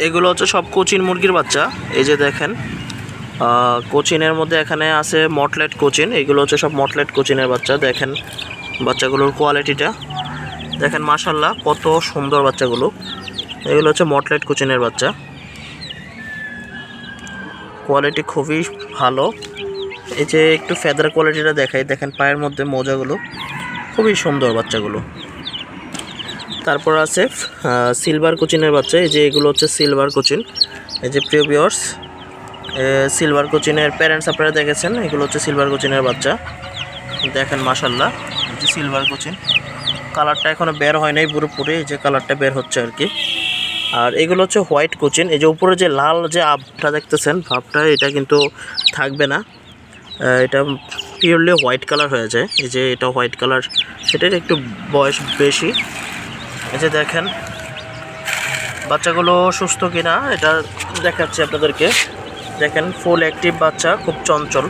এগুলো হচ্ছে সব কোচিন মুরগির বাচ্চা। এই যে দেখেন কোচিনের মধ্যে এখানে আছে মটলেট কোচিন। এগুলো হচ্ছে সব মটলেট কোচিনের বাচ্চা। দেখেন বাচ্চাগুলোর কোয়ালিটিটা দেখেন, মাশাল্লাহ কত সুন্দর বাচ্চাগুলো। এগুলো হচ্ছে মটলেট কোচিনের বাচ্চা, কোয়ালিটি খুবই ভালো। এই যে একটু ফেদার কোয়ালিটিটা দেখাই, দেখেন পায়ের মধ্যে মোজাগুলো খুবই সুন্দর বাচ্চাগুলো। তারপর আছে সিলভার কোচিনের বাচ্চা। এই যে এগুলো হচ্ছে সিলভার কোচিন। এই যে প্রিয় ভিউয়ার্স, সিলভার কোচিনের প্যারেন্টস আপনারা দেখেছেন, এগুলো হচ্ছে সিলভার কোচিনের বাচ্চা। দেখেন মাশাল্লাহ, এই যে সিলভার কোচিন, কালারটা এখনও বের হয় নাই পুরোপুরি, এই যে কালারটা বের হচ্ছে আর কি। আর এগুলো হচ্ছে হোয়াইট কোচিন। এই যে উপরে যে লাল যে আবটা দেখতেছেন ভাবটা, এটা কিন্তু থাকবে না, এটা পিওরলি হোয়াইট কালার হয়ে যায়। এই যে এটা হোয়াইট কালার, সেটার একটু বয়স বেশি। এই যে দেখেন বাচ্চাগুলো সুস্থ কিনা এটা দেখাচ্ছি আপনাদেরকে। দেখেন ফুল অ্যাক্টিভ বাচ্চা, খুব চঞ্চল।